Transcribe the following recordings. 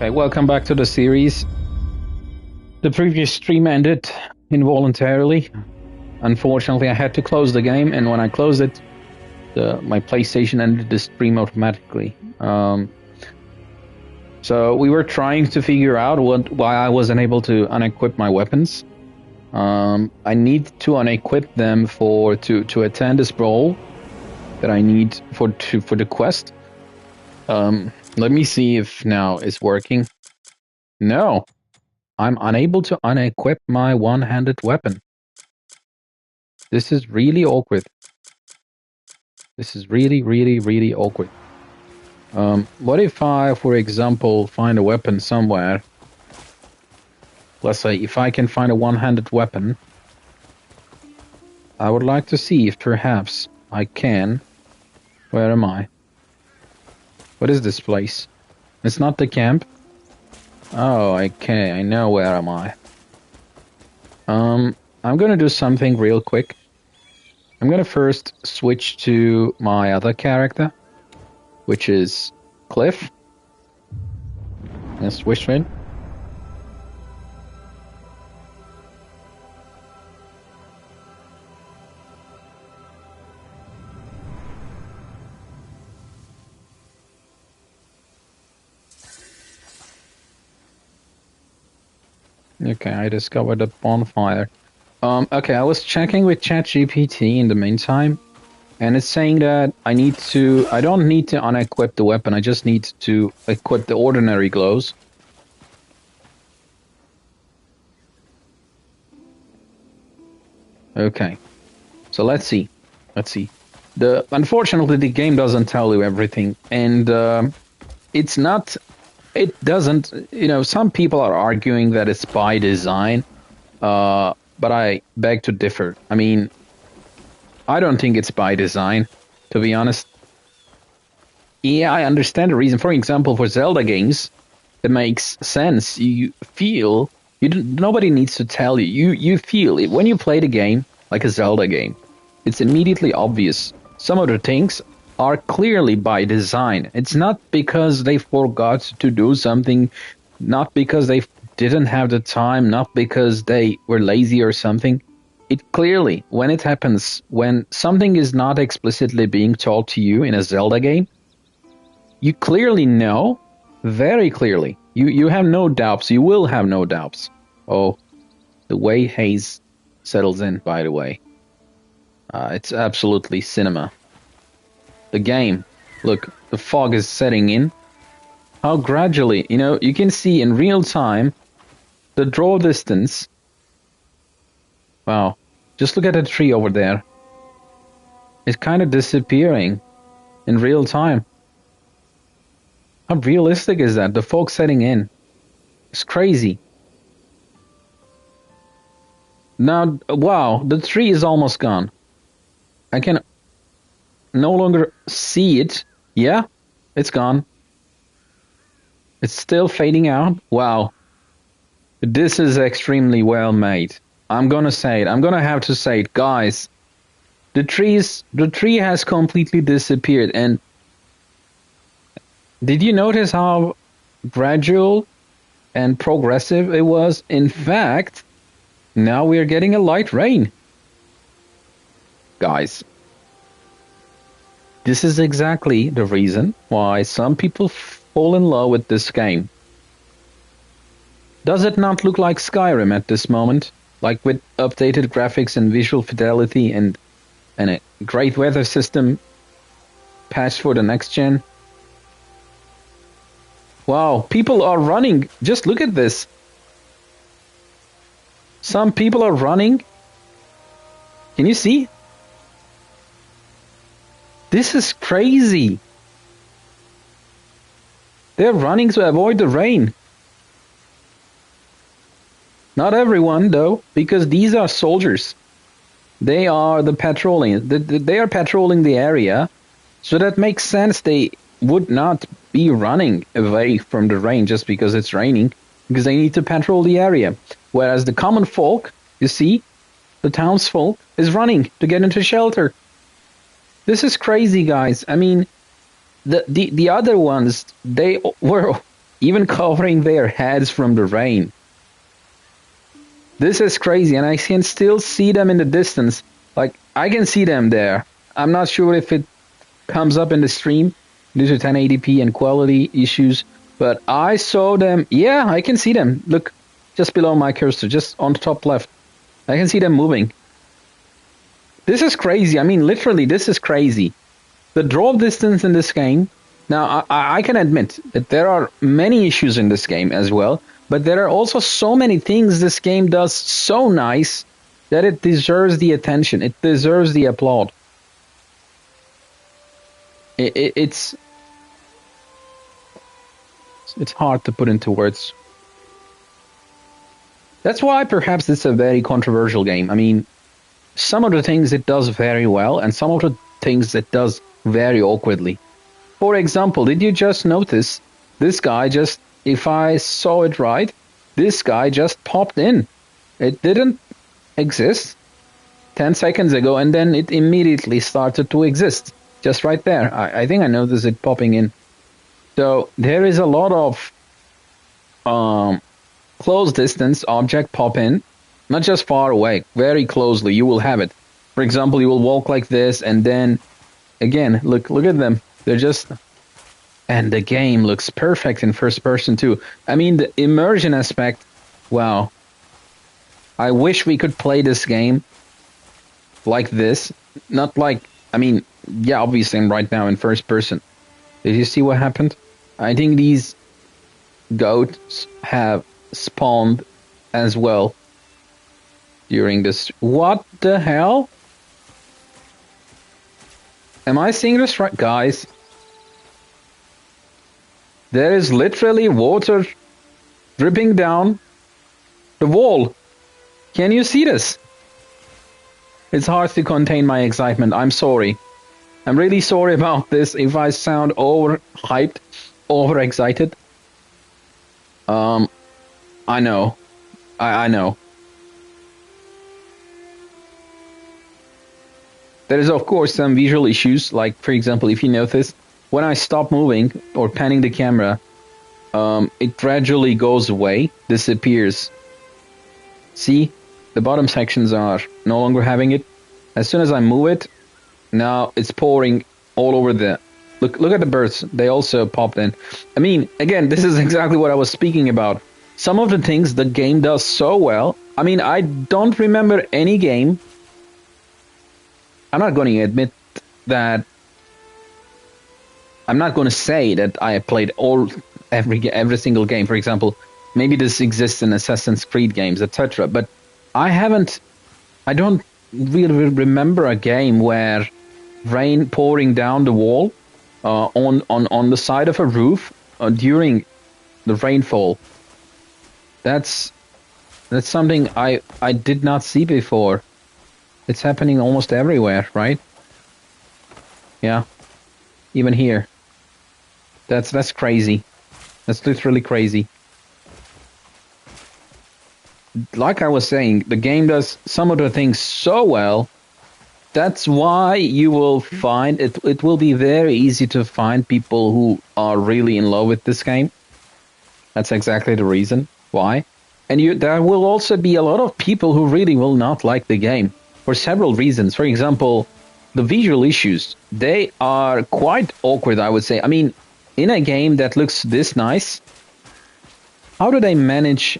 Okay, welcome back to the series. The previous stream ended involuntarily. Unfortunately, I had to close the game, and when I closed it, my PlayStation ended the stream automatically. So we were trying to figure out why I wasn't able to unequip my weapons. I need to unequip them to attend this brawl that I need for the quest. Let me see if now it's working. No, I'm unable to unequip my one-handed weapon. This is really awkward. This is really, really, really awkward. What if I, for example, find a weapon somewhere? Let's say if I can find a one-handed weapon, I would like to see if perhaps I can. Where am I? What is this place? It's not the camp. Oh, okay, I know where am I. I'm gonna do something real quick. I'm gonna first switch to my other character, which is Cliff. Let's switch it. Okay, I discovered a bonfire. Okay, I was checking with ChatGPT in the meantime, and it's saying that I don't need to unequip the weapon, I just need to equip the ordinary gloves. Okay, so let's see. Unfortunately, the game doesn't tell you everything, and it doesn't, some people are arguing that it's by design, but I beg to differ. I mean, I don't think it's by design, to be honest. Yeah, I understand the reason. For example, for Zelda games, it makes sense. Nobody needs to tell you. You feel it. When you play the game, like a Zelda game, it's immediately obvious. Some of the things are clearly by design. It's not because they forgot to do something, not because they didn't have the time, not because they were lazy or something. It clearly, when it happens, when something is not explicitly being told to you in a Zelda game, you clearly know, very clearly. You have no doubts. You will have no doubts. Oh, the way haze settles in, by the way. It's absolutely cinema. The game. Look, the fog is setting in. How gradually, you can see in real time the draw distance. Wow. Just look at the tree over there. It's kind of disappearing in real time. How realistic is that? The fog setting in. It's crazy. Now, wow, the tree is almost gone. I can no longer see it. Yeah, it's gone. It's still fading out. Wow. This is extremely well made. I'm gonna say it. I'm gonna have to say it. Guys, the tree has completely disappeared. And did you notice how gradual and progressive it was? In fact, now we are getting a light rain. Guys, this is exactly the reason why some people fall in love with this game. Does it not look like Skyrim at this moment? Like with updated graphics and visual fidelity and a great weather system patched for the next gen? Wow, people are running. Just look at this. Some people are running. Can you see? This is crazy. They're running to avoid the rain. Not everyone, though, because these are soldiers. They are patrolling. They are patrolling the area, so that makes sense. They would not be running away from the rain just because it's raining, because they need to patrol the area. Whereas the common folk, you see, the townsfolk, is running to get into shelter. This is crazy, guys. I mean, the other ones, they were even covering their heads from the rain. This is crazy, and I can still see them in the distance. Like, I can see them there. I'm not sure if it comes up in the stream due to 1080p and quality issues, but I saw them. Yeah, I can see them. Look, just below my cursor, just on the top left. I can see them moving. This is crazy. I mean, literally, this is crazy. The drop distance in this game. Now, I can admit that there are many issues in this game as well, but there are also so many things this game does so nice that it deserves the attention. It deserves the applaud. It's hard to put into words. That's why perhaps it's a very controversial game. I mean, some of the things it does very well, and some of the things it does very awkwardly. For example, did you just notice this guy just, if I saw it right, this guy just popped in. It didn't exist 10 seconds ago, and then it immediately started to exist. Just right there. I think I noticed it popping in. So there is a lot of close distance object pop in, not just far away, very closely. You will have it. For example, you will walk like this, and then again, look at them. They're just, and the game looks perfect in first person too. I mean, the immersion aspect. Wow. I wish we could play this game like this, not like. I mean, yeah, obviously, I'm right now in first person. Did you see what happened? I think these goats have spawned as well during this. What the hell? Am I seeing this right? Guys, there is literally water dripping down the wall. Can you see this? It's hard to contain my excitement. I'm sorry. I'm really sorry about this if I sound overhyped, overexcited. I know. I know. There is, of course, some visual issues. Like, for example, if you notice, when I stop moving or panning the camera, it gradually goes away, disappears. See? The bottom sections are no longer having it. As soon as I move it, now it's pouring all over the... Look at the birds. They also popped in. I mean, again, this is exactly what I was speaking about. Some of the things the game does so well. I mean, I don't remember any game. I'm not going to admit that. I'm not going to say that I played every single game. For example, maybe this exists in Assassin's Creed games, etc. But I don't really remember a game where rain pouring down the wall on the side of a roof during the rainfall. That's something I did not see before. It's happening almost everywhere, right? Yeah, even here. That's crazy. That's literally crazy. Like I was saying, the game does some of the things so well. That's why you will find it will be very easy to find people who are really in love with this game. That's exactly the reason why. And there will also be a lot of people who really will not like the game for several reasons. For example, the visual issues. They are quite awkward, I would say. I mean, in a game that looks this nice, how do they manage...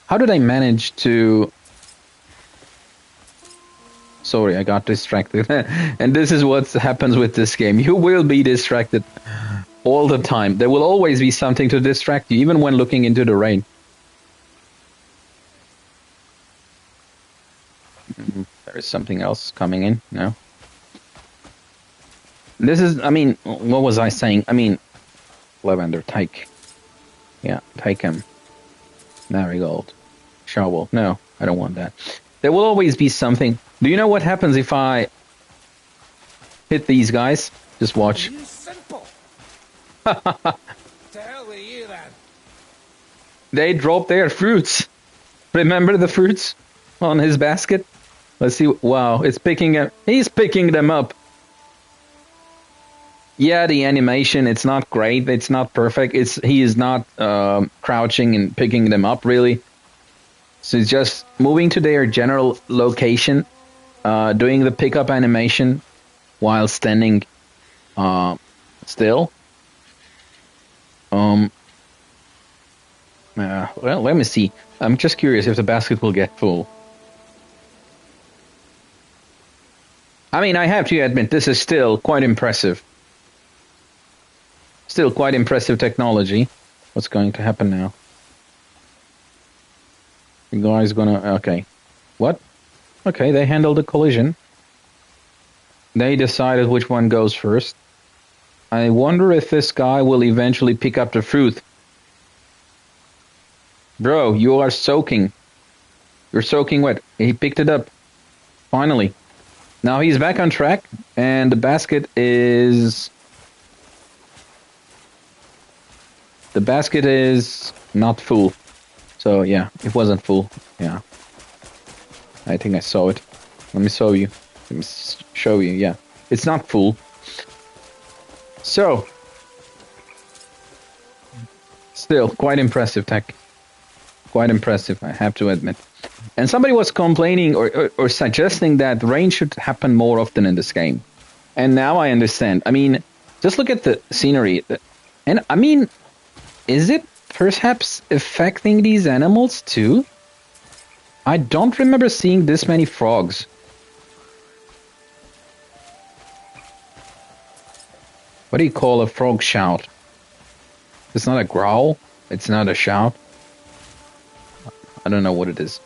How do they manage to... Sorry, I got distracted. And this is what happens with this game. You will be distracted all the time. There will always be something to distract you, even when looking into the rain. There is something else coming in. No? This is... I mean, what was I saying? I mean, lavender, take. Yeah, take him. Marigold. Shovel. No, I don't want that. There will always be something. Do you know what happens if I hit these guys? Just watch. You simple. To hell with you then. They drop their fruits. Remember the fruits on his basket? Let's see. Wow, it's picking up. He's picking them up. Yeah, the animation, it's not great. It's not perfect. He is not crouching and picking them up really. So it's just moving to their general location, doing the pickup animation while standing uh, still. Um, well, let me see. I'm just curious if the basket will get full. I mean, I have to admit, this is still quite impressive. Still quite impressive technology. What's going to happen now? The guy's gonna... Okay. What? Okay, they handled the collision. They decided which one goes first. I wonder if this guy will eventually pick up the fruit. Bro, you are soaking. You're soaking wet. He picked it up. Finally. Now he's back on track, and the basket is... The basket is not full. So, yeah, it wasn't full. Yeah. I think I saw it. Let me show you. Let me show you, yeah. It's not full. So, still, quite impressive tech. Quite impressive, I have to admit. And somebody was complaining or suggesting that rain should happen more often in this game. And now I understand. I mean, just look at the scenery. And, I mean, is it perhaps affecting these animals too? I don't remember seeing this many frogs. What do you call a frog shout? It's not a growl. It's not a shout. I don't know what it is.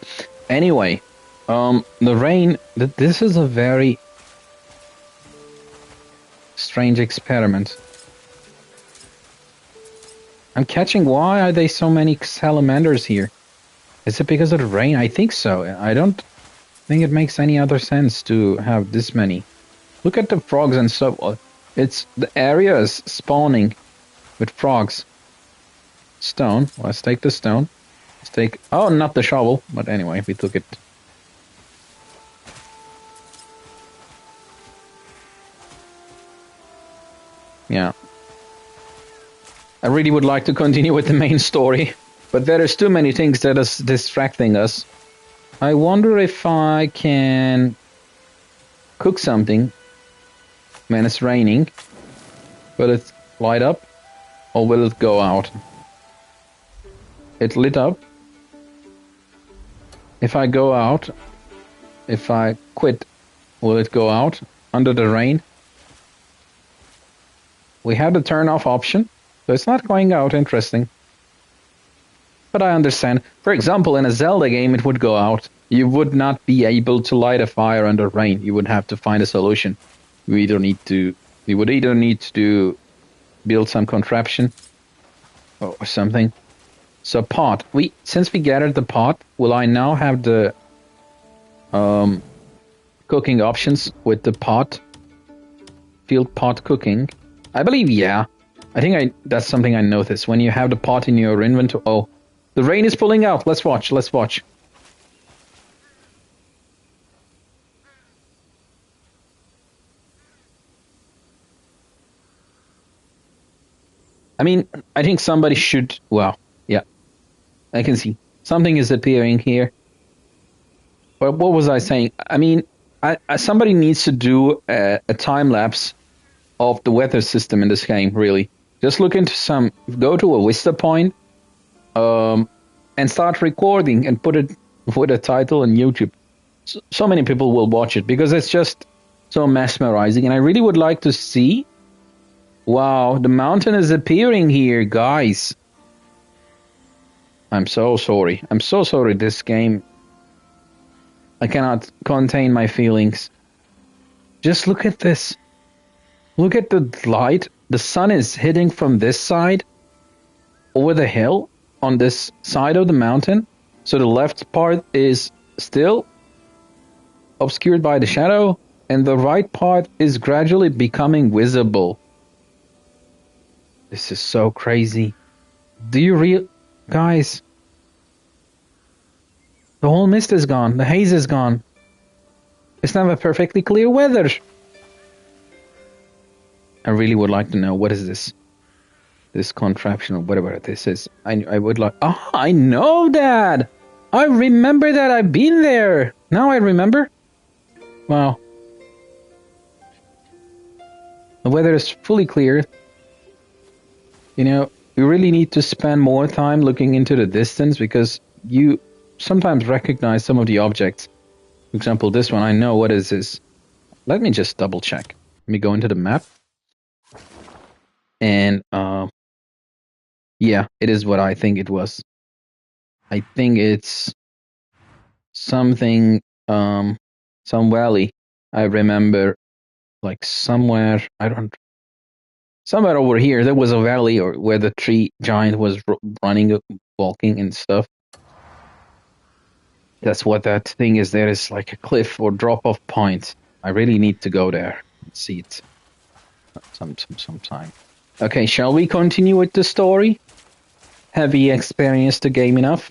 Anyway, the rain... This is a very strange experiment. I'm catching... Why are there so many salamanders here? Is it because of the rain? I think so. I don't think it makes any other sense to have this many. Look at the frogs and so... It's... The area is spawning with frogs. Stone. Let's take the stone. Let's take... Oh, not the shovel. But anyway, we took it. Yeah. I really would like to continue with the main story, but there is too many things that is distracting us. I wonder if I can cook something when it's raining. Will it light up or will it go out? It lit up. If I go out, if I quit, will it go out under the rain? We have the turn off option, so it's not going out. Interesting. But I understand. For example, in a Zelda game, it would go out. You would not be able to light a fire under rain. You would have to find a solution. You would either need to build some contraption or something. So pot. Since we gathered the pot, will I now have the cooking options with the pot? Field pot cooking. I believe, yeah. I think that's something I noticed. When you have the pot in your inventory... Oh, the rain is pulling out. Let's watch, let's watch. I mean, I think somebody should... Wow, yeah. I can see. Something is appearing here. But what was I saying? I mean, somebody needs to do a time-lapse of the weather system in this game, really. Just look into go to a Vista point, and start recording and put it with a title on YouTube. So many people will watch it because it's just so mesmerizing. And I really would like to see... Wow, the mountain is appearing here, guys. I'm so sorry. I'm so sorry, this game. I cannot contain my feelings. Just look at this. Look at the light. The sun is hitting from this side over the hill on this side of the mountain. So the left part is still obscured by the shadow, and the right part is gradually becoming visible. This is so crazy. Do you guys? The whole mist is gone. The haze is gone. It's now a perfectly clear weather. I really would like to know what is this. This contraption or whatever this is. I would like... Oh, I know that! I remember that. I've been there. Now I remember. Wow. The weather is fully clear. You know, you really need to spend more time looking into the distance because you sometimes recognize some of the objects. For example, this one, I know what is this. Let me just double check. Let me go into the map. And, yeah, it is what I think it was. I think it's something, some valley. I remember, like somewhere, somewhere over here, there was a valley or where the tree giant was running, walking and stuff. That's what that thing is. There is like a cliff or drop-off point. I really need to go there and see it sometime. Okay, shall we continue with the story? Have you experienced the game enough?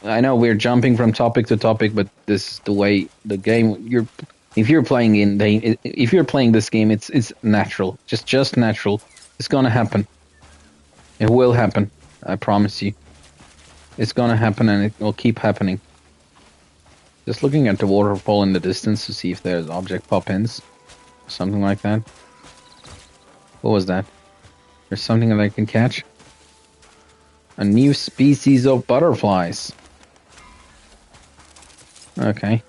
I know we're jumping from topic to topic, but this is the way the game. If you're playing this game, it's natural, just natural. It's gonna happen. It will happen. I promise you. It's gonna happen, and it will keep happening. Just looking at the waterfall in the distance to see if there's object pop-ins, something like that. What was that? There's something that I can catch. A new species of butterflies. Okay.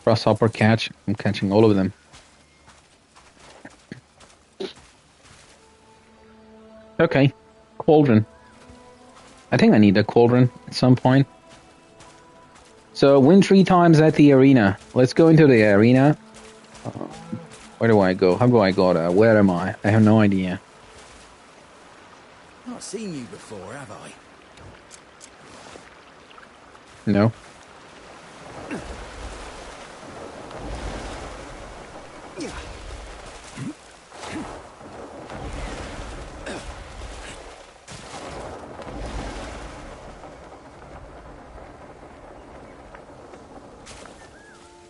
Grasshopper catch. I'm catching all of them. Okay. Cauldron. I think I need a cauldron at some point. So, win 3 times at the arena. Let's go into the arena. Where do I go? How do I go there? Where am I? I have no idea. Not seen you before, have I? No.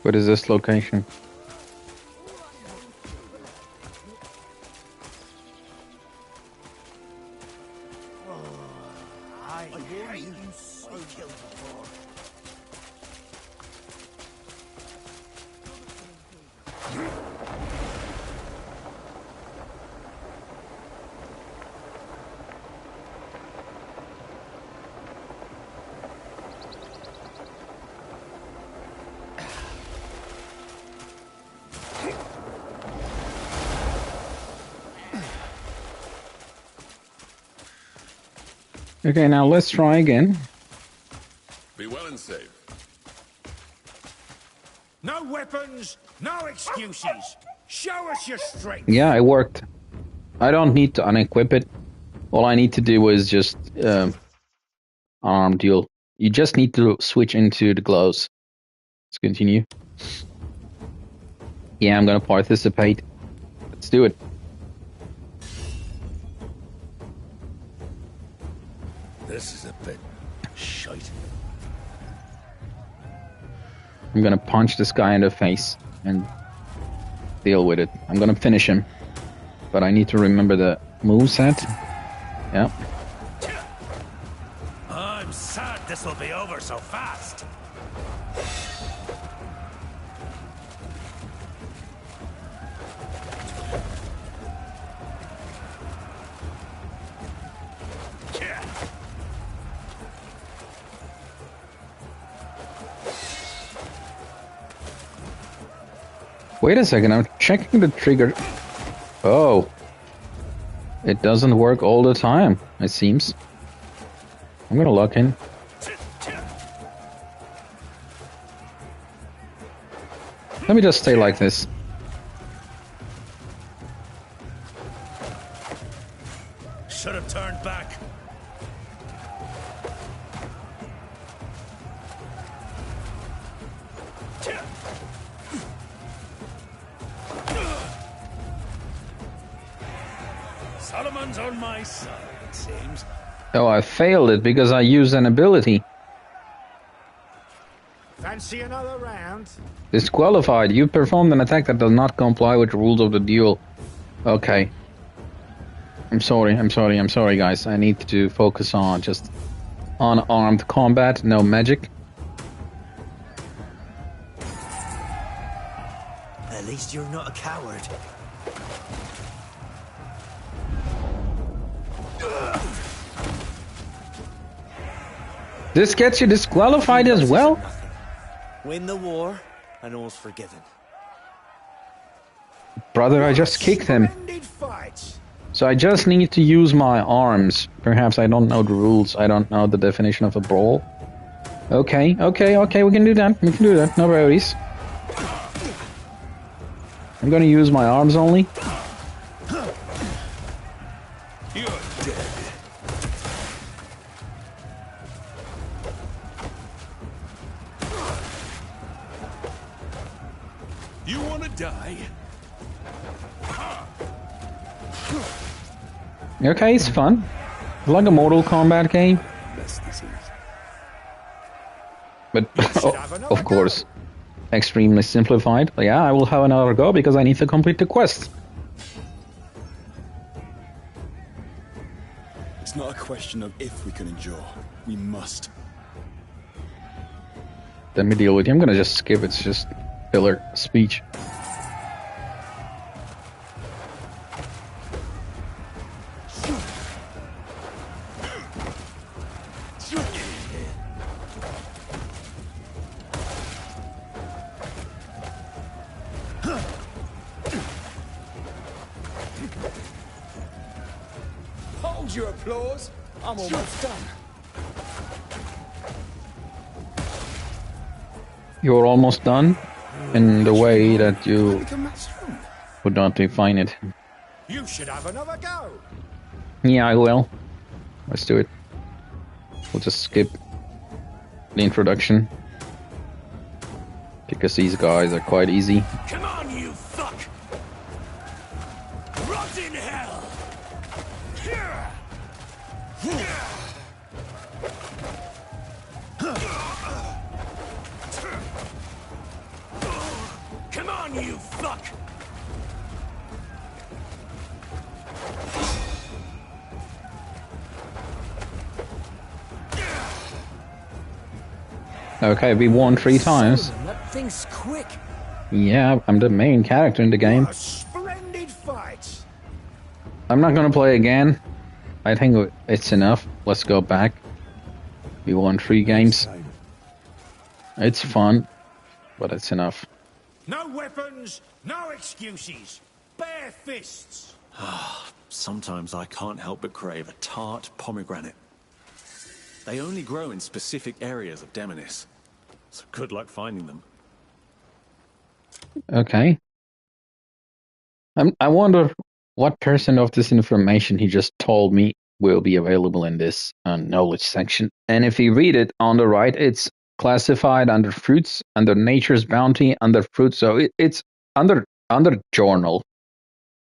What is this location? Okay, now let's try again. Be well and safe. No weapons, no excuses. Show us your strength. Yeah, it worked. I don't need to unequip it. All I need to do is just arm deal. You just need to switch into the gloves. Let's continue. Yeah, I'm gonna participate. Let's do it. This is a bit shite. I'm gonna punch this guy in the face and deal with it. I'm gonna finish him. But I need to remember the moveset. Yeah. I'm sad this will be over so fast. Wait a second, I'm checking the trigger. Oh. It doesn't work all the time, it seems. I'm gonna lock in. Let me just stay like this. Should have turned back. Solomon's on my side, it seems. Oh, I failed it because I used an ability. Fancy another round? Disqualified. You performed an attack that does not comply with the rules of the duel. Okay. I'm sorry, guys. I need to focus on just unarmed combat, no magic. At least you're not a coward. This gets you disqualified as well? Win the war, and all's forgiven. Brother, I just kicked him. Splendid fight. So I just need to use my arms. Perhaps I don't know the rules. I don't know the definition of a brawl. Okay, we can do that. No worries. I'm gonna use my arms only. You're dead. You want to die? Okay, it's fun. It's like a Mortal Kombat game. But, of course, extremely simplified. But yeah, I will have another go because I need to complete the quest. It's not a question of if we can endure. We must. Let me deal with you. I'm gonna just skip. It's just filler speech. Hold your applause. I'm almost done. You're almost done in the way that you would not define it. You should have another go. Yeah, I will. Let's do it. We'll just skip the introduction because these guys are quite easy. Come on, you fuck! Rot in hell! Come on, you fuck! Okay, we won 3 times. That thing's quick. Yeah, I'm the main character in the game. A splendid fight! I'm not gonna play again. I think it's enough. Let's go back. We won 3 games. It's fun, but it's enough. No weapons, no excuses. Bare fists. Sometimes I can't help but crave a tart pomegranate. They only grow in specific areas of Demonis, so good luck finding them. Okay. I wonder what percent of this information he just told me will be available in this knowledge section. And if you read it on the right, it's classified under fruits, under nature's bounty, under fruits. So it's under journal.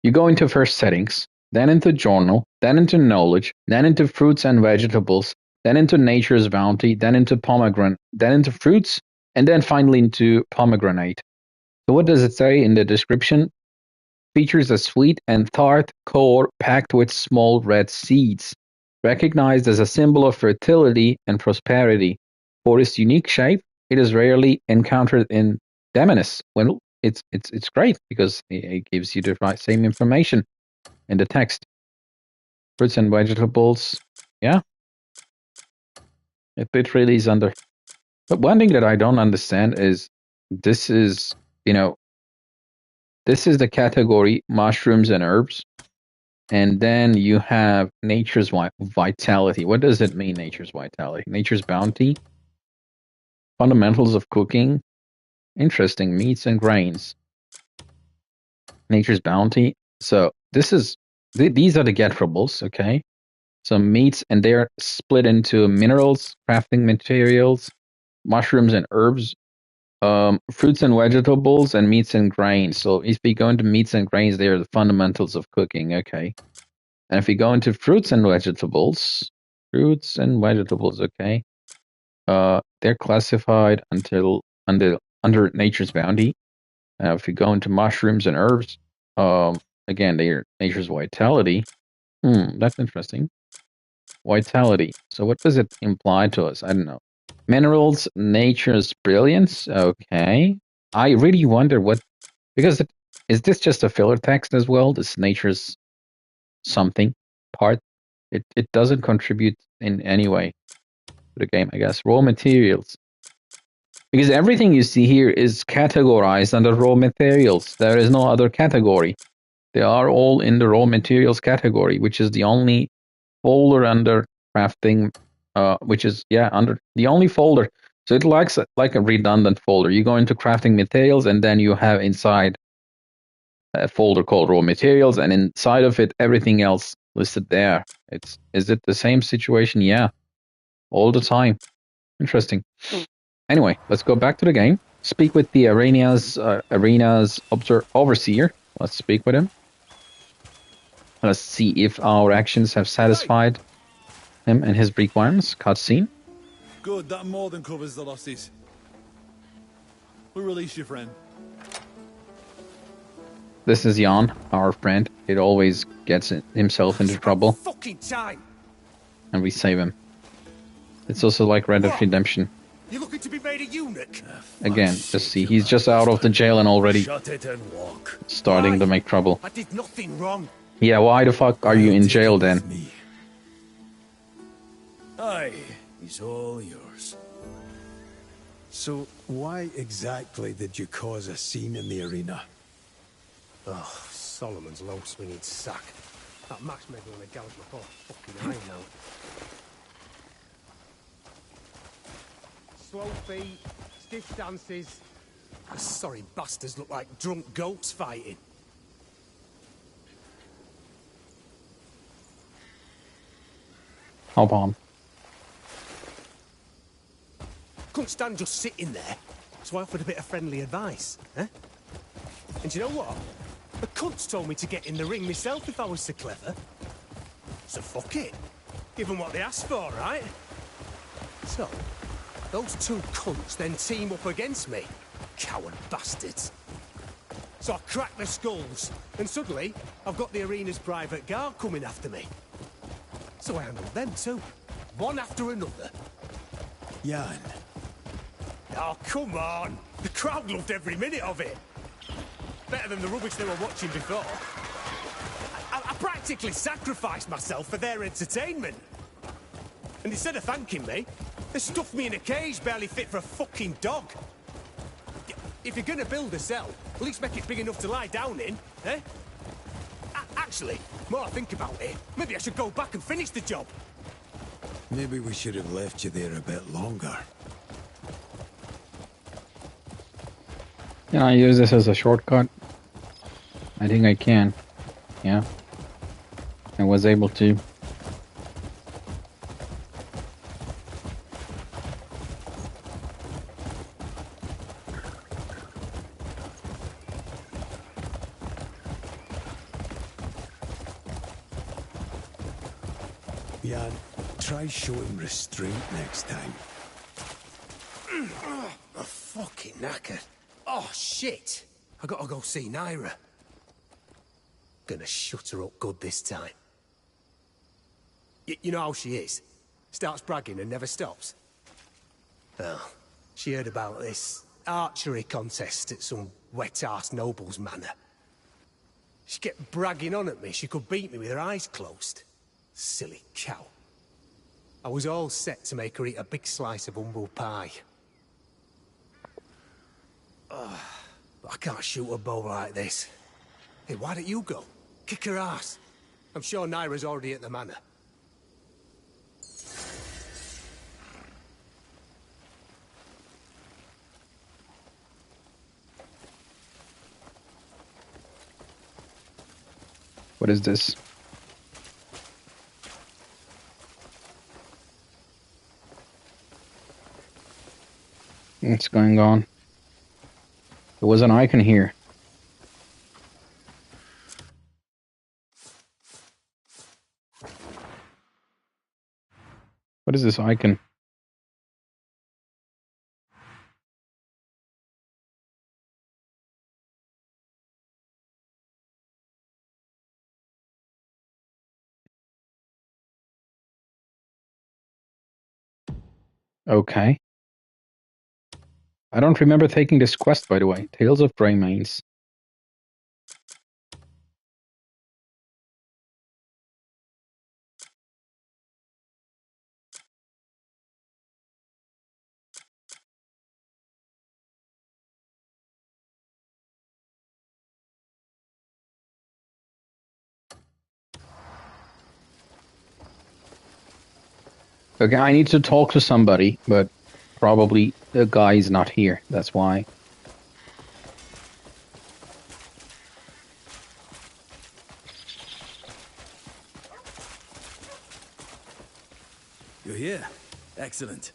You go into first settings, then into journal, then into knowledge, then into fruits and vegetables, then into nature's bounty, then into pomegranate, then into fruits, and then finally into pomegranate. So what does it say in the description? Features a sweet and tart core packed with small red seeds, recognized as a symbol of fertility and prosperity. For its unique shape, it is rarely encountered in Demonis. Well, it's great because it gives you the same information in the text. Fruits and vegetables, yeah. It really is under. But one thing that I don't understand is this is, this is the category mushrooms and herbs. And then you have nature's vitality. What does it mean, nature's vitality? Nature's bounty? Fundamentals of cooking? Interesting. Meats and grains. Nature's bounty. So this is, these are the getables, okay? So meats, and they're split into minerals, crafting materials, mushrooms and herbs, fruits and vegetables, and meats and grains. So if we go into meats and grains, they are the fundamentals of cooking, okay? And if we go into fruits and vegetables, okay, they're classified until under nature's bounty. If you go into mushrooms and herbs, again, they're nature's vitality. That's interesting. Vitality. So what does it imply to us? I don't know. Minerals, nature's brilliance. Okay. I really wonder what, because is this just a filler text as well? This nature's something part. It doesn't contribute in any way to the game, I guess. Raw materials. Because everything you see here is categorized under raw materials. There is no other category. They are all in the raw materials category, which is the only folder under crafting, which is, under the only folder. So it likes like a redundant folder. You go into crafting materials, and then you have inside a folder called raw materials, and inside of it, everything else listed there. Is it the same situation? Yeah, all the time. Interesting. Anyway, let's go back to the game. Speak with the arena's overseer. Let's speak with him. Let's see if our actions have satisfied him and his requirements. Cutscene. Good, that more than covers the losses. We'll release your friend. This is Jan, our friend. It always gets himself into trouble. Fucking time. And we save him. It's also like Red Dead Redemption. You're looking to be made a eunuch? Again, just see, he's just out of the jail and already Shut it and walk. starting to make trouble. I did nothing wrong. Yeah, why the fuck are you in jail then? Aye, he's all yours. So, why exactly did you cause a scene in the arena? Oh, Solomon's low-swinging sack. That matchmaker when I gouged my poor fucking eye now. Slow feet, stiff dances. The sorry bastards look like drunk goats fighting. Hop on. Couldn't stand just sitting there, so I offered a bit of friendly advice, eh? And you know what? The cunts told me to get in the ring myself if I was so clever. So fuck it. Give them what they asked for, right? So, those two cunts then team up against me. Coward bastards. So I crack their skulls, and suddenly, I've got the arena's private guard coming after me. So I handled them too. One after another. Jan. Oh, come on! The crowd loved every minute of it. Better than the rubbish they were watching before. I practically sacrificed myself for their entertainment. And instead of thanking me, they stuffed me in a cage barely fit for a fucking dog. If you're gonna build a cell, at least make it big enough to lie down in, eh? Actually, more I think about it, maybe I should go back and finish the job. Maybe we should have left you there a bit longer. Can I use this as a shortcut? I think I can. Yeah. I was able to. Jan, try showing restraint next time. I'm fucking knackered. Oh, shit. I gotta go see Naira. Gonna shut her up good this time. You know how she is? Starts bragging and never stops. Well, she heard about this archery contest at some wet-ass noble's manor. She kept bragging on at me she could beat me with her eyes closed. Silly cow. I was all set to make her eat a big slice of humble pie. But I can't shoot a bow like this. Hey, why don't you go? Kick her ass. I'm sure Naira's already at the manor. What is this? What's going on? There was an icon here. What is this icon? Okay. I don't remember taking this quest, by the way. Tales of Remains. Okay, I need to talk to somebody, but probably the guy is not here. That's why. You're here. Excellent.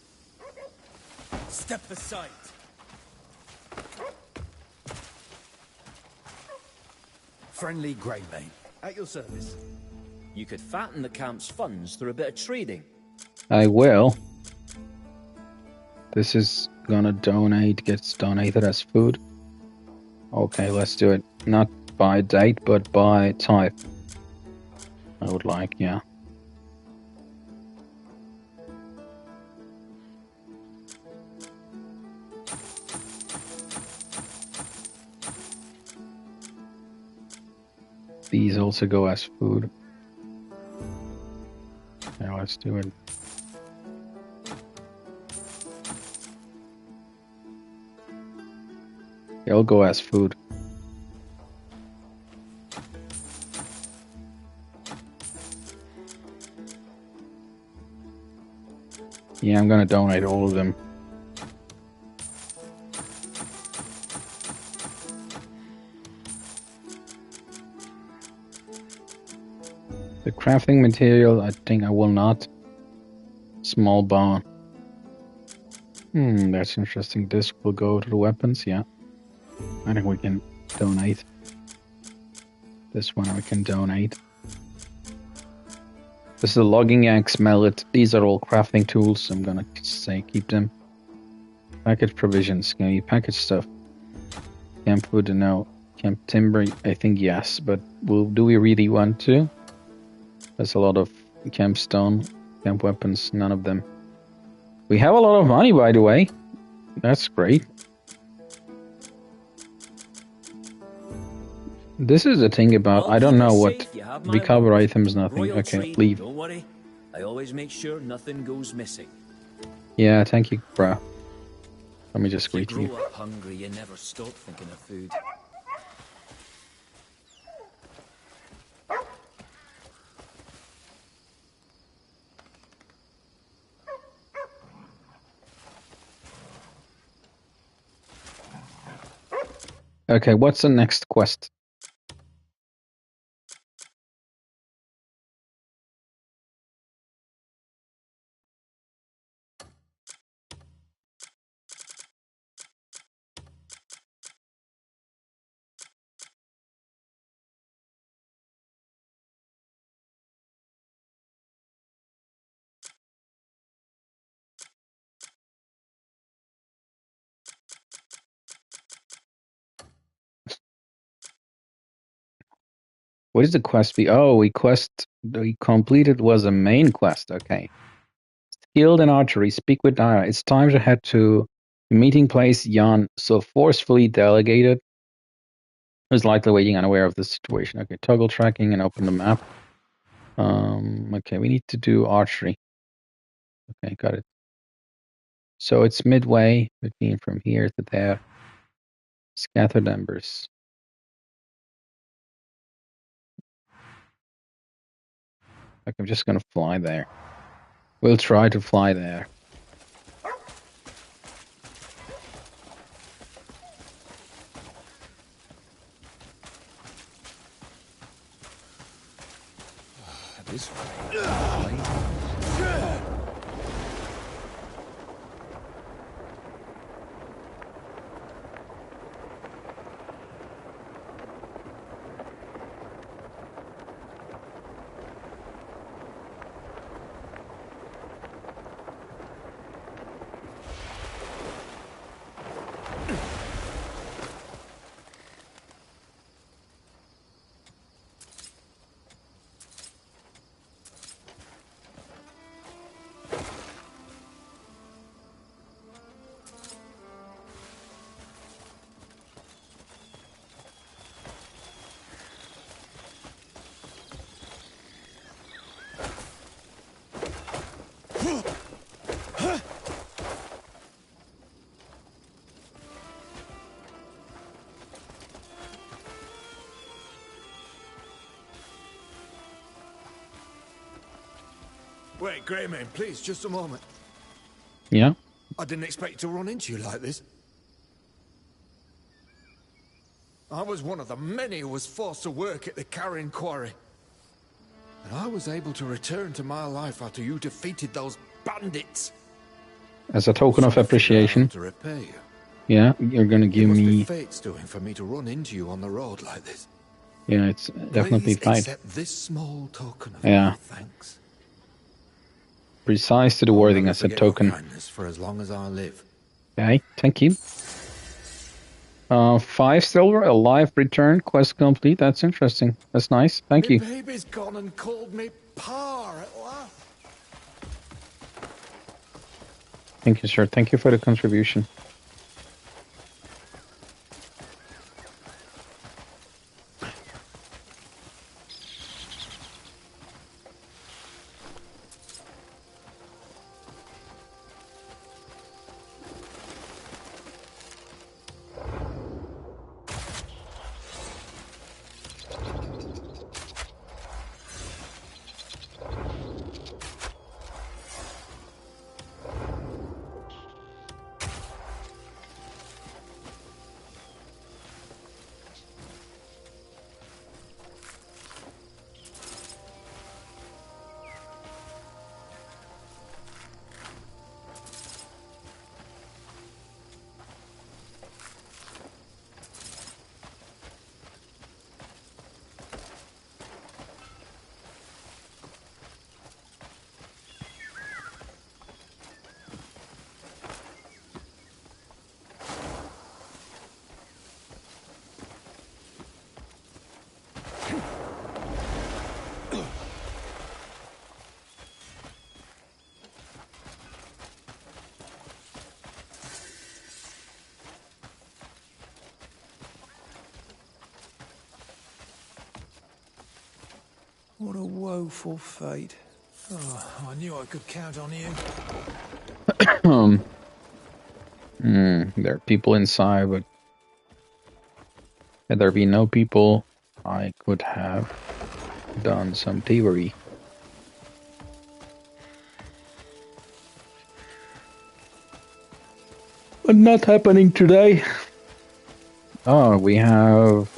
Step aside. Friendly Greybane. At your service. You could fatten the camp's funds through a bit of trading. I will. This is gonna gets donated as food. Okay, let's do it. Not by date, but by type. I would like, yeah. These also go as food. Yeah, let's do it. They'll go as food. Yeah, I'm gonna donate all of them. The crafting material, I think I will not. Small bone. That's interesting. This will go to the weapons, yeah. I think we can donate. This one we can donate. This is a logging axe mallet. These are all crafting tools. I'm gonna say keep them. Package provisions. Can you package stuff? Camp food, no. Camp timber, I think yes. But do we really want to? There's a lot of camp stone, camp weapons, none of them. We have a lot of money, by the way. That's great. This is the thing about, I don't know what, recover items, nothing. Okay, leave. Don't worry, I always make sure nothing goes missing. Yeah, thank you, bro. Let me just greet You you. grow up hungry, you never stop thinking of food. Okay, what's the next quest? What is the quest be? Oh, we completed was a main quest. Okay. Skilled in archery, speak with Nara. It's time to head to the meeting place Jan so forcefully delegated. Who's likely waiting unaware of the situation. Okay, toggle tracking and open the map. Okay, we need to do archery. Okay, got it. So it's midway between from here to there. Scattered embers. Okay, I'm just gonna fly there. We'll try to fly there. This Wait, Greyman, please, just a moment. Yeah? I didn't expect to run into you like this. I was one of the many who was forced to work at the carrying quarry. And I was able to return to my life after you defeated those bandits. As a token of appreciation, To repay you. yeah, you're gonna give It must be me... fate's doing for me to run into you on the road like this. Yeah, it's definitely Please fine. accept this small token of Yeah. my thanks. Precise to the I'll wording never as a forget your token. kindness for as long as I live. Okay, thank you. 5 silver, a live return, quest complete. That's interesting. That's nice. Thank you. My baby's gone and called me Pa at last. Thank you, sir. Thank you for the contribution. What a woeful fate. Oh, I knew I could count on you. There are people inside, but had there been no people, I could have done some thievery. But not happening today. Oh, we have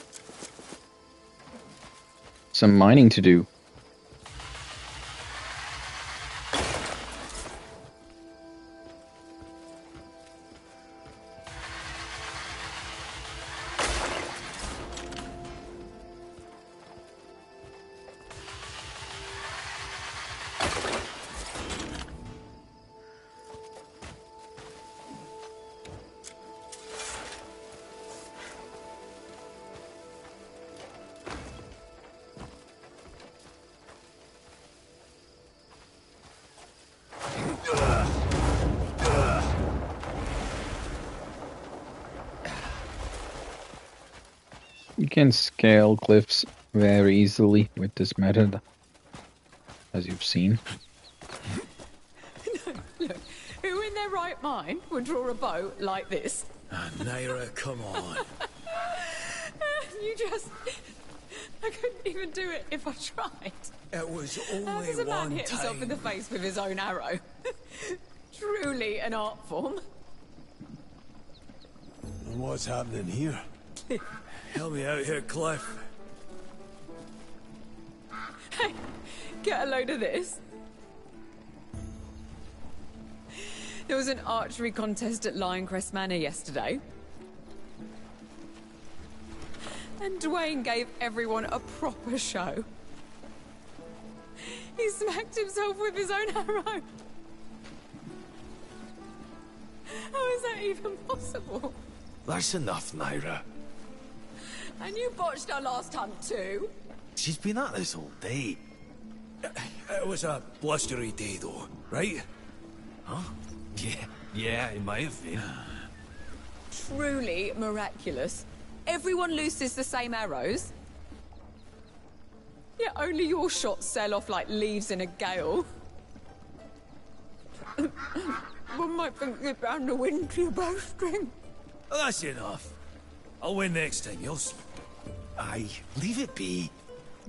some mining to do. You can scale cliffs very easily with this method, as you've seen. Look, who in their right mind would draw a boat like this? Naira, come on. You just... I couldn't even do it if I tried. It was How only does a man one hit himself in the time. face with his own arrow? Truly an art form. What's happening here? Help me out here, Cliff. Hey, get a load of this. There was an archery contest at Lioncrest Manor yesterday. And Dwayne gave everyone a proper show. He smacked himself with his own arrow. How is that even possible? That's enough, Naira. And you botched our last hunt too? She's been at this all day. It was a blustery day, though, right? Huh? Yeah, it might have been. Truly miraculous. Everyone looses the same arrows. Yet only your shots sail off like leaves in a gale. One might think you're bound to win to your bowstring. That's enough. I'll win next time, you'll see. Aye, leave it be.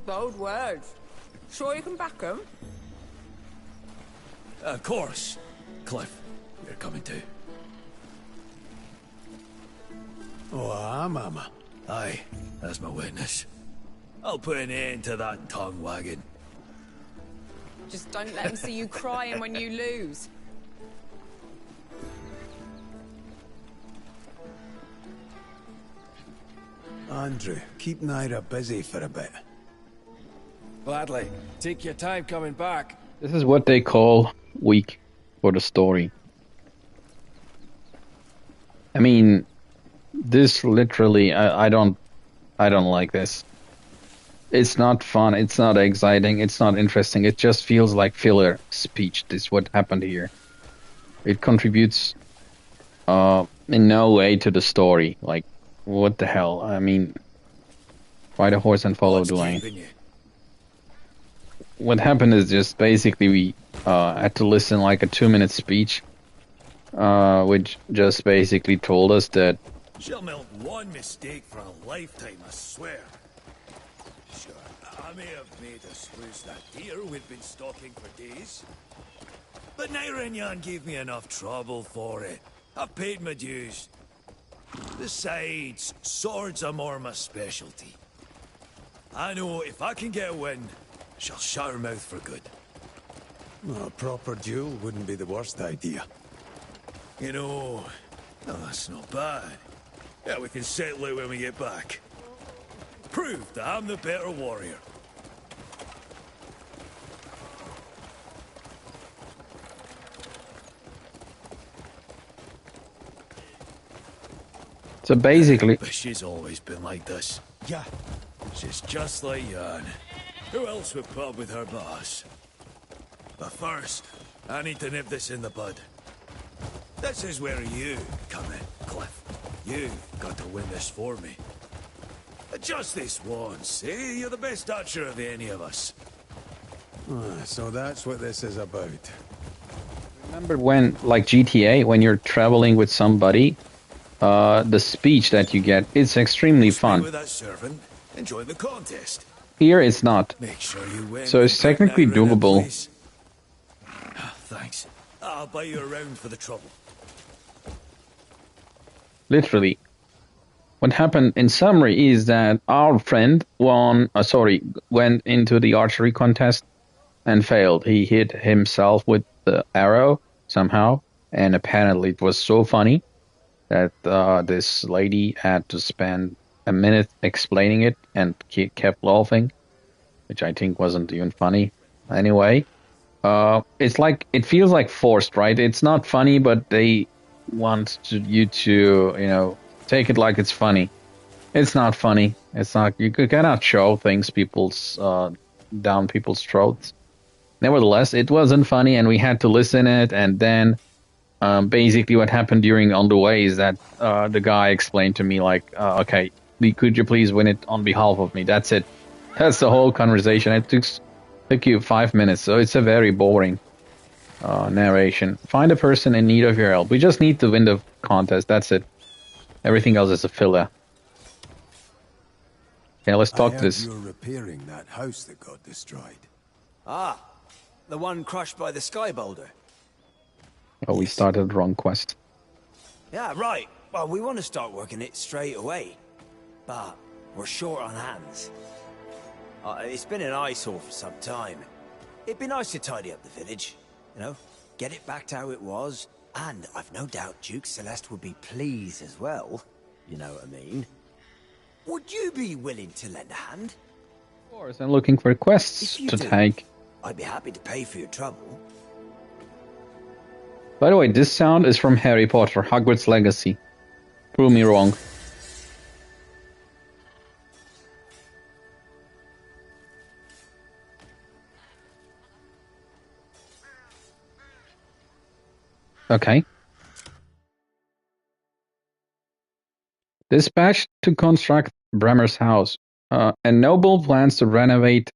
Bold words. Sure you can back 'em? Of course. Cliff, you're coming too. Oh, Mama. Aye, that's my witness. I'll put an end to that tongue wagging. Just don't let him see you crying when you lose. Andrew, keep Naira busy for a bit. Gladly. Take your time coming back. This is what they call weak for the story. I mean, this literally, I don't like this. It's not fun, it's not exciting, it's not interesting, it just feels like filler speech. This is what happened here. It contributes in no way to the story. Like, what the hell? I mean, ride a horse and follow the lane. What happened is just basically we had to listen like a 2-minute speech, which just basically told us that She'll melt one mistake for a lifetime, I swear. Sure, I may have made us lose that deer we'd been stalking for days. But Naira and Yan gave me enough trouble for it. I've paid my dues. Besides, swords are more my specialty. I know if I can get a win, she'll shut her mouth for good. A proper duel wouldn't be the worst idea. You know, well, that's not bad. Yeah, we can settle it when we get back. Prove that I'm the better warrior. so basically But she's always been like this. Yeah. She's just like Jan. Who else would put up with her boss? But first, I need to nip this in the bud. This is where you come in, Cliff. You've got to win this for me. Just this once, eh? You're the best archer of any of us. So that's what this is about. remember when, like GTA, when you're traveling with somebody, the speech that you get, it's extremely fun. With that servant, enjoy the contest. Here it's not. Make sure you win. So it's technically doable. Thanks. I'll buy you around for the trouble. Literally. What happened in summary is that our friend went into the archery contest and failed. He hit himself with the arrow somehow, and apparently it was so funny that this lady had to spend a minute explaining it and kept laughing, which I think wasn't even funny. Anyway, it feels like forced, right? It's not funny, but they want you to, take it like it's funny. It's not funny. It's not. You cannot show things down people's throats. Nevertheless, it wasn't funny, and we had to listen it. And then, basically, what happened on the way is that the guy explained to me, like, "Okay, could you please win it on behalf of me?" That's it. That's the whole conversation. It took you 5 minutes, so it's a very boring narration. Find a person in need of your help. We just need to win the contest. That's it. Everything else is a filler. Okay, let's talk this. You're repairing that house that got destroyed. Ah, the one crushed by the sky boulder. Oh, we started the wrong quest. Yeah, right. Well, we want to start working it straight away. But we're short on hands. It's been an eyesore for some time. It'd be nice to tidy up the village. Get it back to how it was. And I've no doubt Duke Celeste would be pleased as well. You know what I mean? Would you be willing to lend a hand? Of course, I'm looking for quests to take. I'd be happy to pay for your trouble. By the way, this sound is from Harry Potter, Hogwarts Legacy. Prove me wrong. Okay. Dispatched to construct Bremer's house. A noble plans to renovate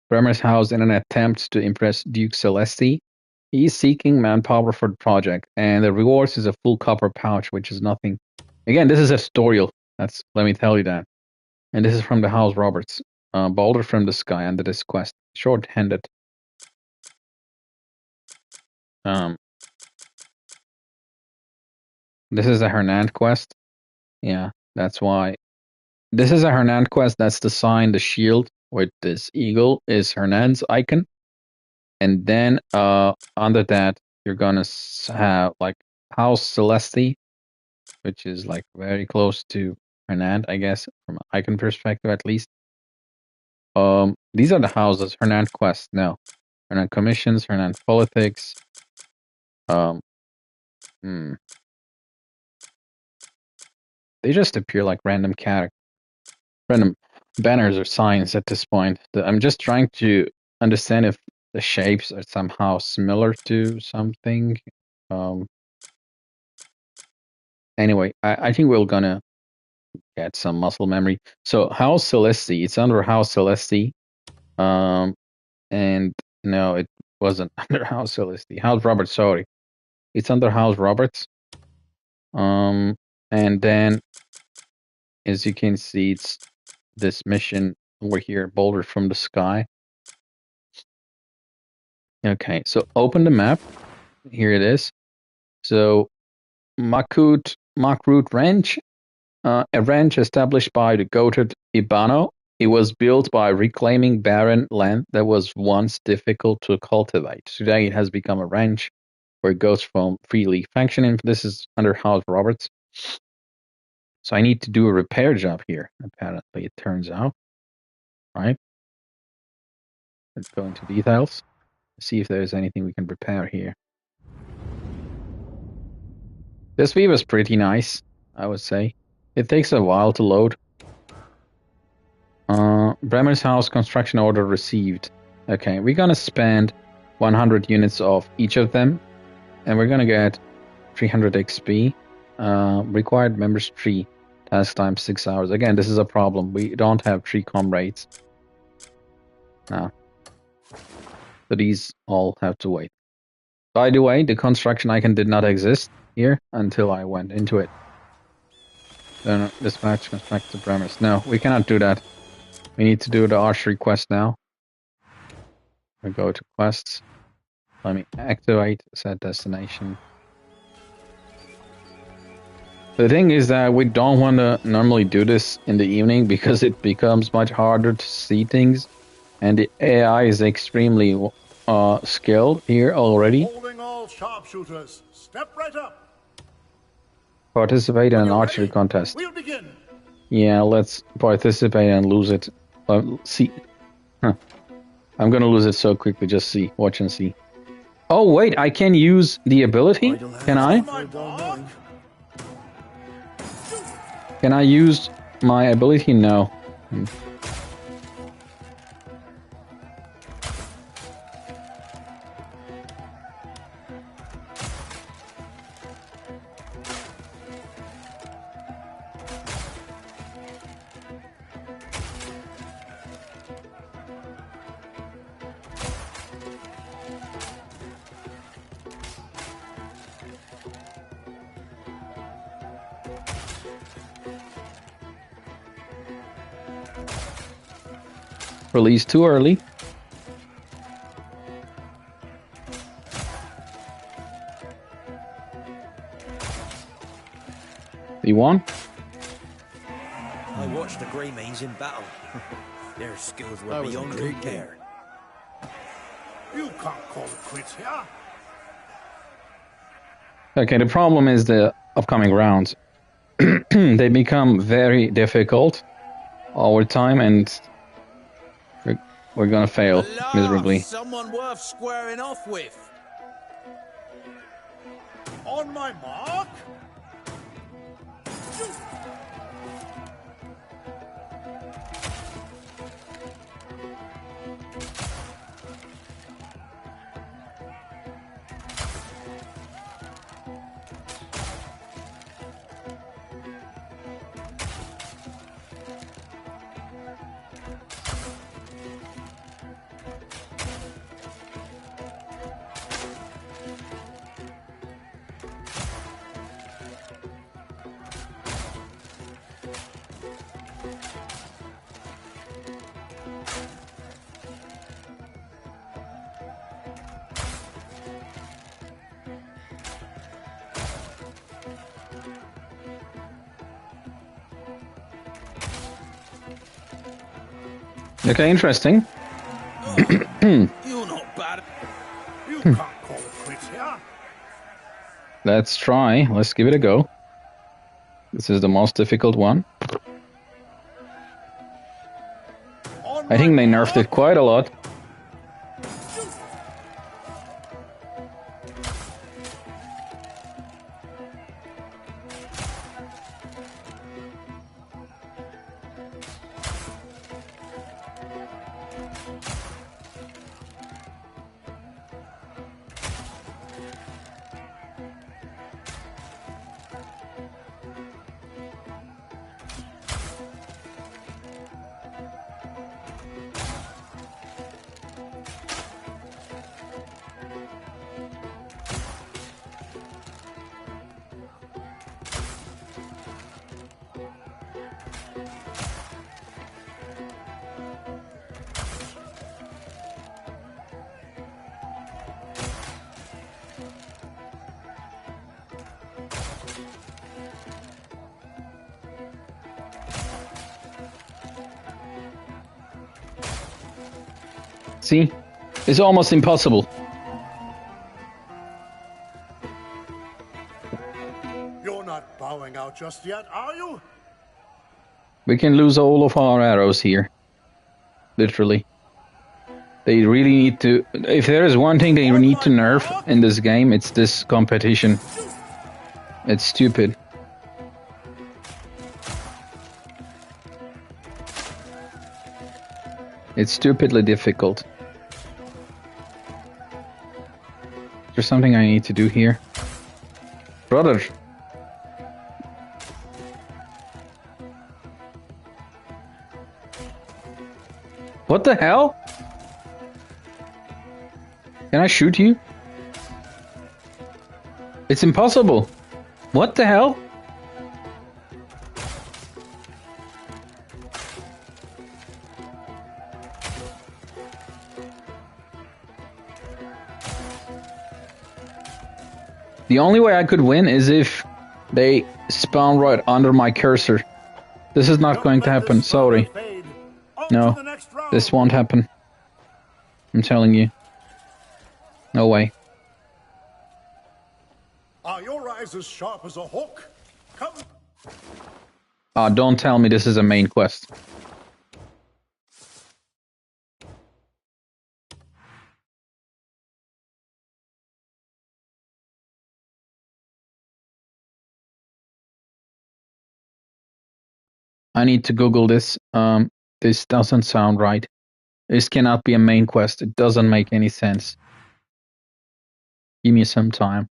Bremer's house in an attempt to impress Duke Celeste. He is seeking manpower for the project, and the reward is a full copper pouch, which is nothing. Again, this is a tutorial. Let me tell you that. And this is from the House Roberts. Boulder from the sky under this quest. Short-handed. Um, this is a Hernand quest. Yeah, that's why. This is a Hernand quest. That's the sign, the shield with this eagle is Hernand's icon. And then under that, you're gonna have like House Celeste, which is like very close to Hernand, I guess, from an icon perspective at least. These are the houses. Hernand Quest, no. Hernand Commissions, Hernand Politics. Hmm. They just appear like random banners or signs at this point. I'm just trying to understand if the shapes are somehow similar to something. Anyway, I think we're gonna get some muscle memory. So House Celeste, it's under House Celeste. And no, it wasn't under House Celeste. House Roberts, sorry. It's under House Roberts. And then as you can see, it's this mission over here, Boulder from the Sky. Okay, so open the map. Here it is. So Makrut Ranch, a ranch established by the goated Ibano. It was built by reclaiming barren land that was once difficult to cultivate. Today it has become a ranch where goats from freely functioning. This is under House Roberts. So I need to do a repair job here, apparently it turns out. Right? Let's go into details. See if there's anything we can repair here. This view is pretty nice, I would say. It takes a while to load. Bremer's house construction order received. Okay, we're gonna spend 100 units of each of them, and we're gonna get 300 XP. Required members tree. Task time 6 hours. Again, this is a problem. We don't have tree comrades. No. So these all have to wait. By the way, the construction icon did not exist here until I went into it. Then dispatch construct the premise. No, we cannot do that. We need to do the archery quest now. We go to quests. Let me activate set destination. The thing is that we don't want to normally do this in the evening because it becomes much harder to see things, and the AI is extremely skilled here already. Holding all sharpshooters, step right up. Participate in an archery contest. We'll begin. Yeah, let's participate and lose it. See, I'm gonna lose it so quickly. Just see, watch and see. Oh wait, I can use the ability. Can I? Can I use my ability? No. Release too early. You won? I watched the Greymanes in battle. Their skills were beyond compare. You can't call it quits here. Okay, the problem is the upcoming rounds. They become very difficult over time, and we're gonna fail miserably. Someone worth squaring off with. On my mark. Okay, interesting. You're not bad. You can't call it quits here. Let's try. Let's give it a go. This is the most difficult one. I think they nerfed it quite a lot. See? It's almost impossible. You're not bowing out just yet, are you? We can lose all of our arrows here. Literally. They really need to... If there is one thing they need to nerf in this game, it's this competition. It's stupid. It's stupidly difficult. Is there something I need to do here? Brother! What the hell? Can I shoot you? It's impossible. What the hell? The only way I could win is if they spawn right under my cursor. This is not going to happen, sorry. No, this won't happen. I'm telling you. No way. Are your eyes as sharp as a hawk? Come. Don't tell me this is a main quest. I need to Google this. This doesn't sound right. This cannot be a main quest. It doesn't make any sense. Give me some time.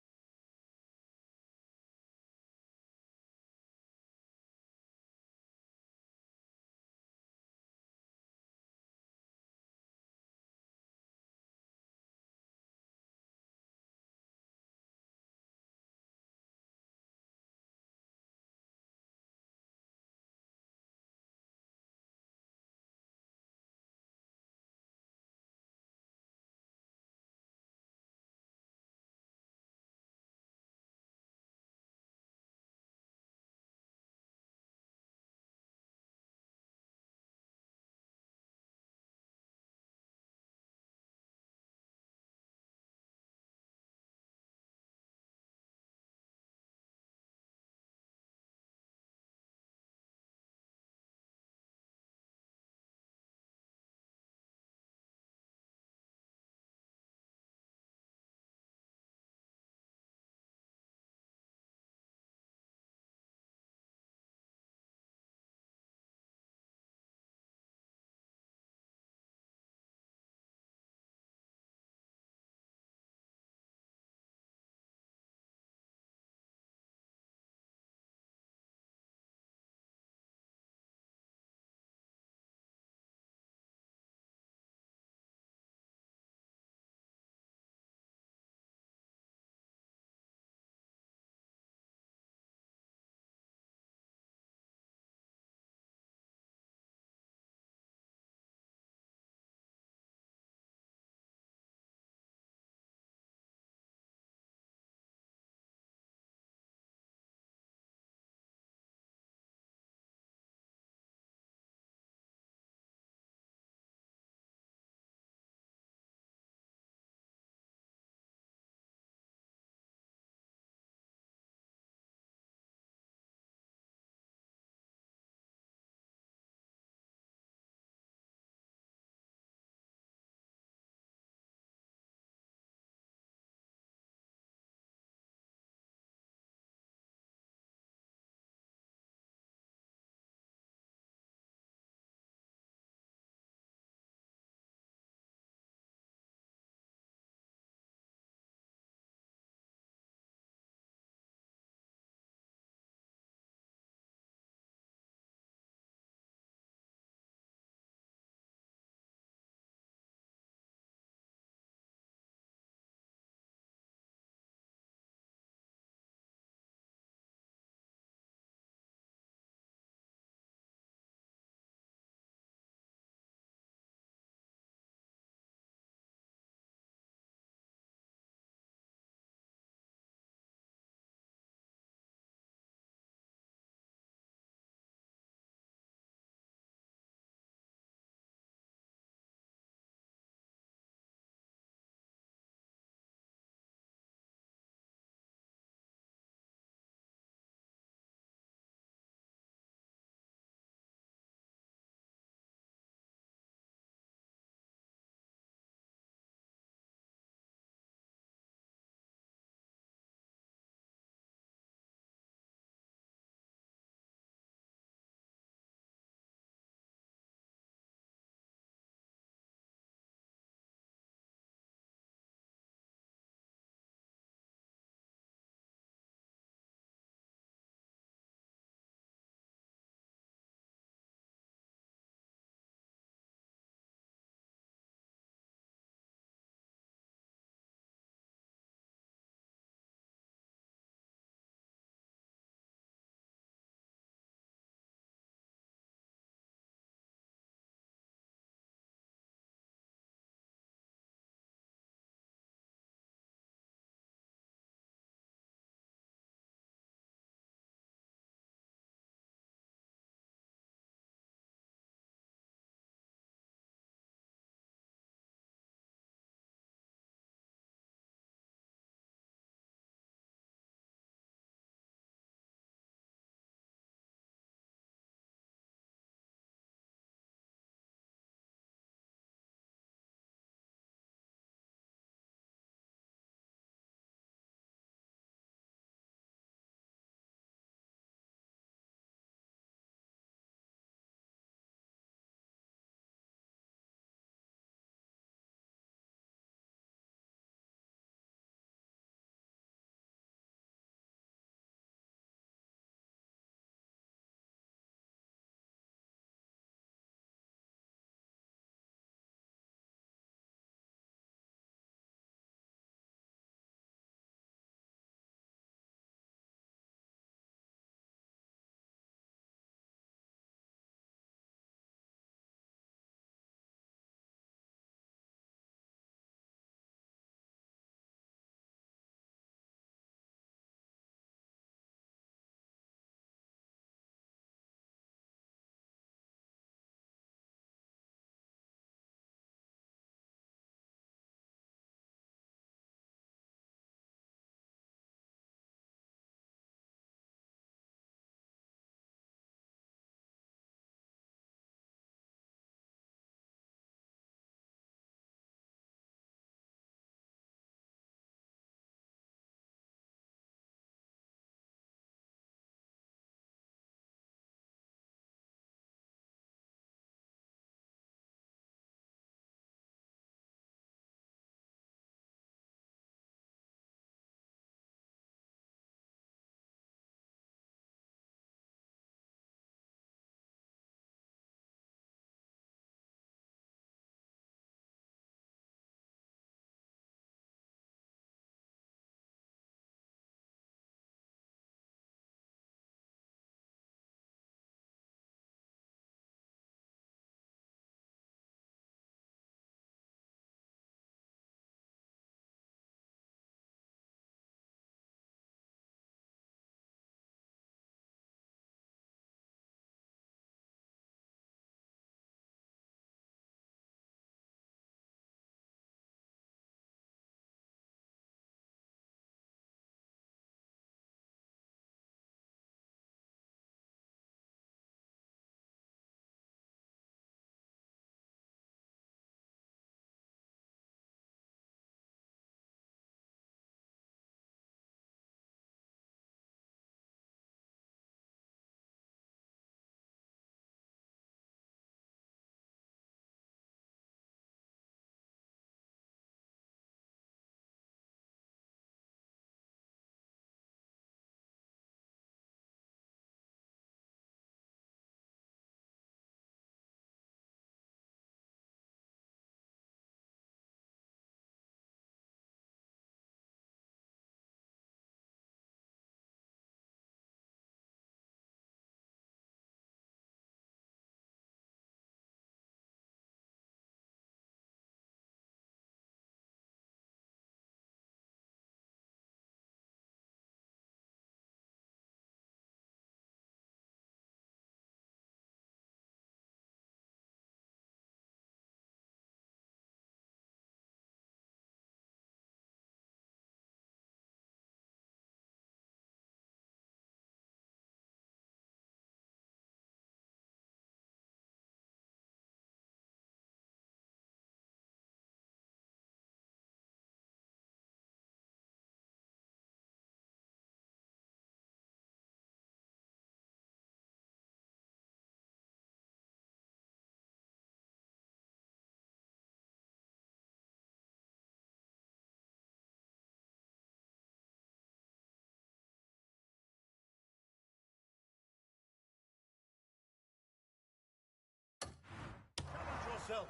myself.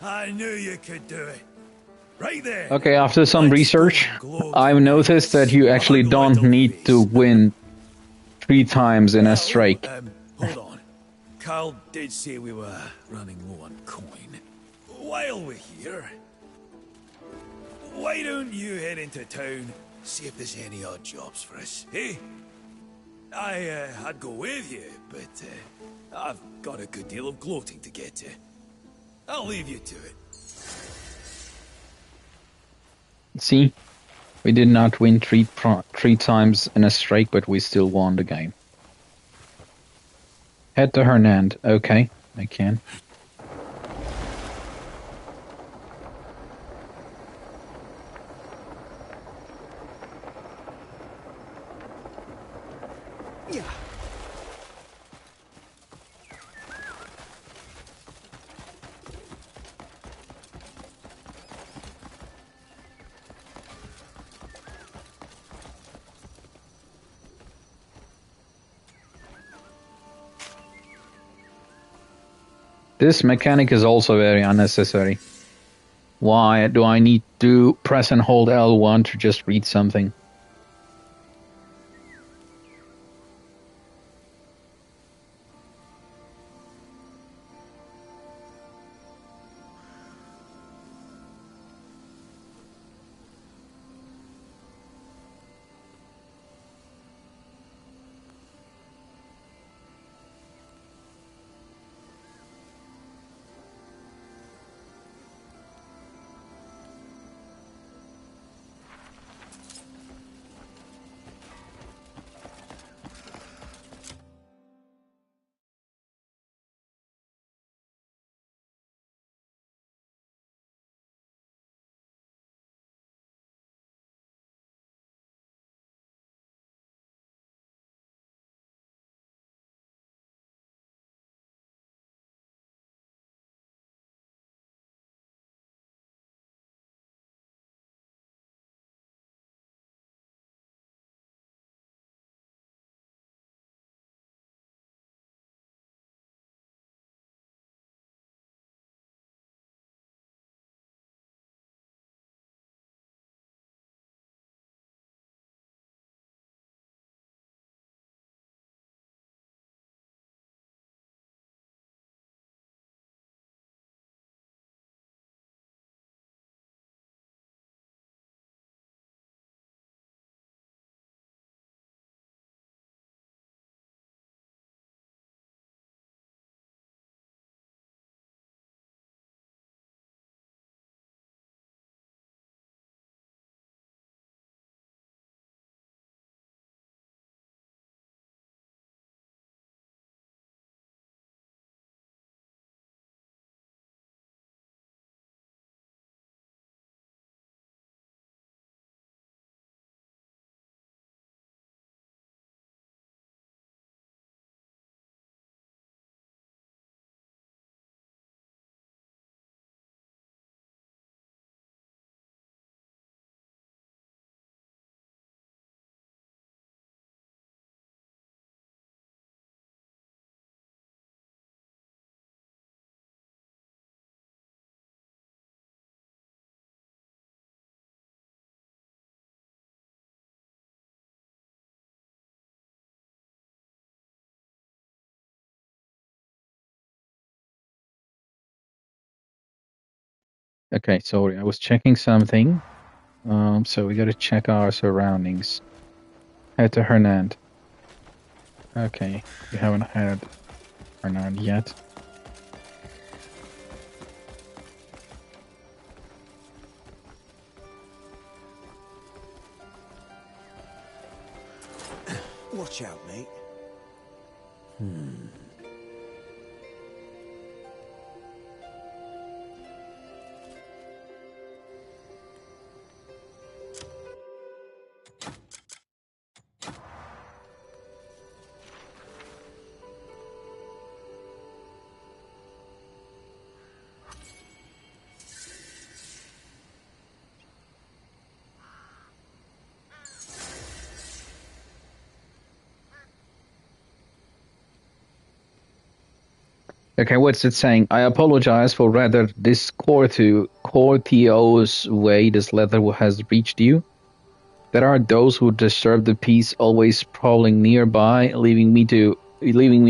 I knew you could do it. Right there. Okay, after some Let's research, go and glow I've noticed that you actually I'll go don't into need to face. win 3 times in a strike. Hold on. Carl did say we were running low on coin. While we're here, why don't you head into town, see if there's any odd jobs for us, eh? I'd go with you, but I've got a good deal of gloating to get to. I'll leave you to it. See? We did not win three times in a strike, but we still won the game. Head to Hernand. Okay, I can. This mechanic is also very unnecessary. Why do I need to press and hold L1 to just read something? Okay, sorry, I was checking something. So we gotta check our surroundings. Head to Hernand. Okay, we haven't had Hernand yet. Watch out, mate. Okay, what's it saying? I apologize for rather discourteous way this letter has reached you. There are those who disturb the peace, always prowling nearby, leaving me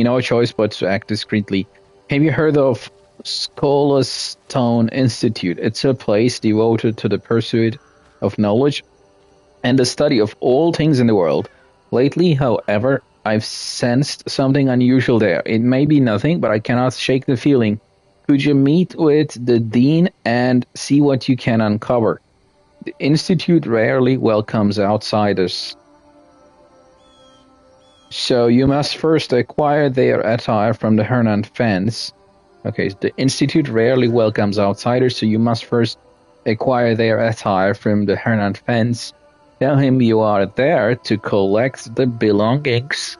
no choice but to act discreetly. Have you heard of Stone Institute? It's a place devoted to the pursuit of knowledge and the study of all things in the world. Lately, however, I've sensed something unusual there. It may be nothing, but I cannot shake the feeling. Could you meet with the dean and see what you can uncover? The institute rarely welcomes outsiders, so you must first acquire their attire from the Hernan fence. Okay, the institute rarely welcomes outsiders, so you must first acquire their attire from the Hernan fence. Tell him you are there to collect the belongings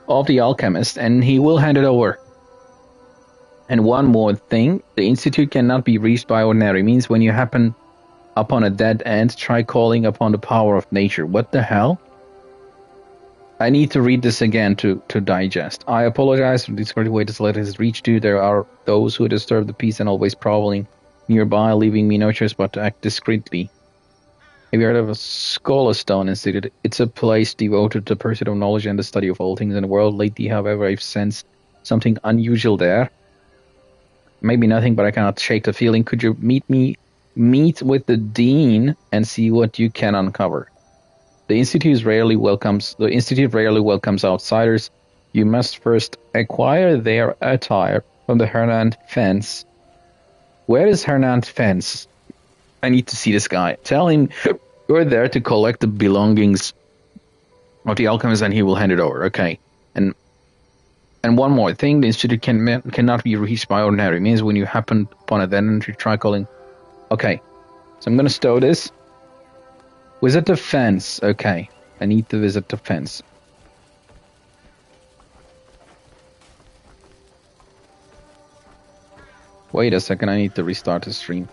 of the alchemist, and he will hand it over. And one more thing, the institute cannot be reached by ordinary means. When you happen upon a dead end, try calling upon the power of nature. What the hell? I need to read this again to digest. I apologize for the discordant way this letter has reached you. There are those who disturb the peace and always prowling nearby, leaving me no choice but to act discreetly. Have you heard of a Stone Institute? It's a place devoted to the pursuit of knowledge and the study of all things in the world. Lately, however, I've sensed something unusual there. Maybe nothing, but I cannot shake the feeling. Could you meet with the dean and see what you can uncover? The institute rarely welcomes outsiders. You must first acquire their attire from the Hernan fence. Where is Hernan fence? I need to see this guy. Tell him you're there to collect the belongings of the alchemist, and he will hand it over. Okay. And one more thing, the institute cannot be reached by ordinary means. When you happen upon it, then you try calling. Okay. So I'm going to stow this. Visit the fence. Okay. I need to visit the fence. Wait a second, I need to restart the stream.